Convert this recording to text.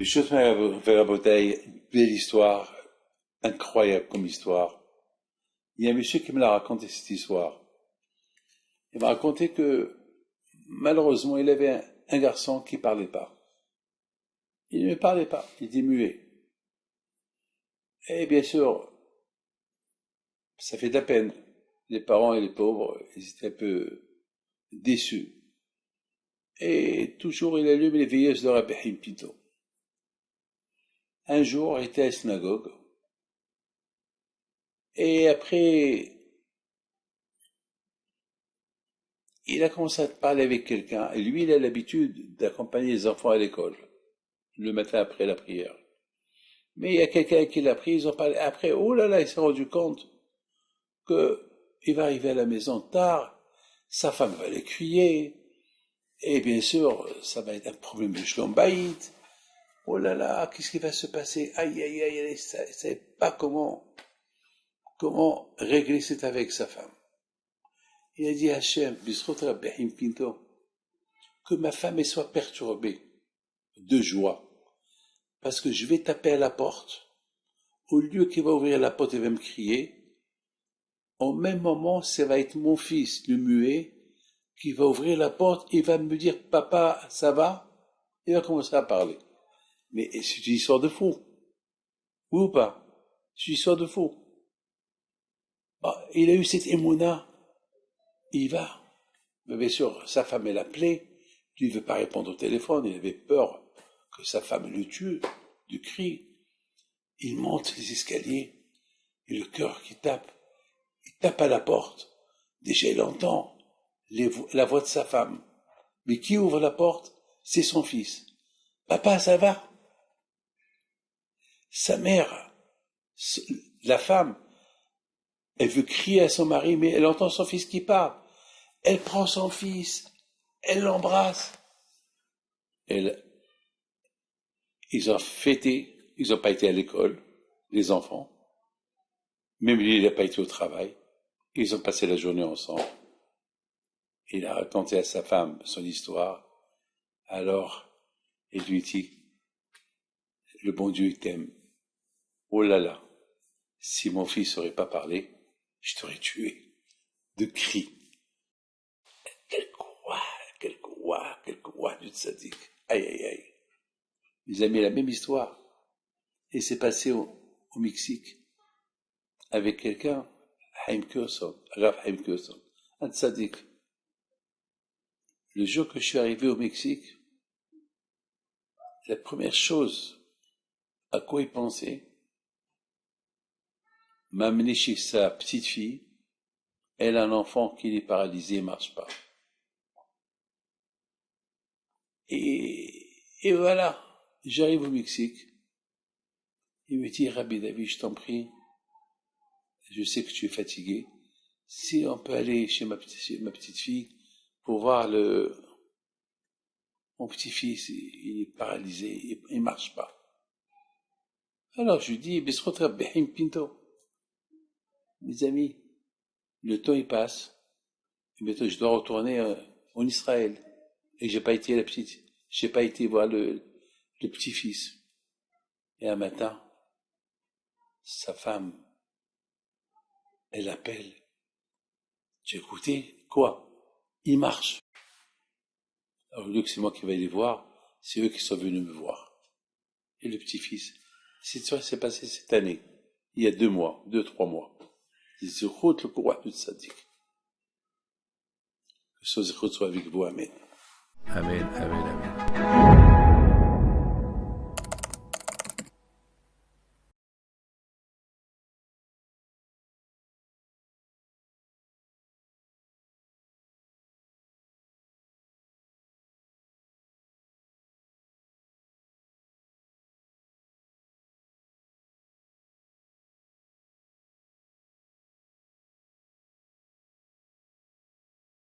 Rabotaille, belle histoire, incroyable comme histoire. Il y a un monsieur qui me l'a raconté cette histoire. Il m'a raconté que malheureusement il avait un garçon qui parlait pas. Il ne parlait pas, il était muet. Et bien sûr, ça fait de la peine. Les parents et les pauvres, ils étaient un peu déçus. Et toujours il allume les veilleuses de Rabbi Haim Pinto. Un jour, il était à la synagogue. Et après, il a commencé à parler avec quelqu'un. Et lui, il a l'habitude d'accompagner les enfants à l'école, le matin après la prière. Mais il y a quelqu'un qui l'a pris, ils ont parlé. Après, oh là là, il s'est rendu compte qu'il va arriver à la maison tard, sa femme va le crier, et bien sûr, ça va être un problème de schlombait. Oh là là, qu'est-ce qui va se passer? Aïe, aïe, aïe, il ne savait pas comment régler cet avec sa femme. Il a dit à Hachem, Bisrot Rabbi Haim Pinto, que ma femme soit perturbée de joie, parce que je vais taper à la porte, au lieu qu'il va ouvrir la porte et va me crier, au même moment, ça va être mon fils, le muet, qui va ouvrir la porte et va me dire, papa, ça va? Il va commencer à parler. Mais c'est une histoire de fou. Oui ou pas? C'est une histoire de fou. Il a eu cette émouna, il va. Mais bien sûr, sa femme, elle appelait, lui, il ne veut pas répondre au téléphone, il avait peur que sa femme le tue, du cri. Il monte les escaliers, et le cœur qui tape, il tape à la porte. Déjà, il entend la voix de sa femme. Mais qui ouvre la porte? C'est son fils. Papa, ça va? Sa mère, la femme, elle veut crier à son mari, mais elle entend son fils qui parle. Elle prend son fils, elle l'embrasse. Ils ont fêté, ils n'ont pas été à l'école, les enfants. Même lui, il n'a pas été au travail. Ils ont passé la journée ensemble. Il a raconté à sa femme son histoire. Alors, il lui dit, le bon Dieu, il t'aime. Oh là là, si mon fils n'aurait pas parlé, je t'aurais tué de cris. Quel quoi du tzaddik. Aïe, aïe, aïe. Ils ont mis la même histoire. Et c'est passé au Mexique avec quelqu'un, Haim Kyoson, Rav Haim Kyoson, un tzaddik. Le jour que je suis arrivé au Mexique, la première chose à quoi il pensait, m'a amené chez sa petite fille. Elle a un enfant qui est paralysé, il marche pas. Et voilà, j'arrive au Mexique. Il me dit, Rabbi David, je t'en prie, je sais que tu es fatigué. Si on peut aller chez ma petite fille pour voir mon petit-fils, il est paralysé, il marche pas. Alors je lui dis, Bisrot Rabbi Haim Pinto. Mes amis, le temps il passe, et maintenant je dois retourner en Israël. Et j'ai pas été voir le petit-fils. Et un matin, sa femme, elle appelle. J'ai écouté, quoi? Il marche. Alors, au lieu que c'est moi qui vais les voir, c'est eux qui sont venus me voir. Et le petit-fils, cette histoire s'est passée cette année, il y a 3 mois. C'est route le courroie de Sadiq. Que ce soit avec vous, Amen. Amen, amen, amen.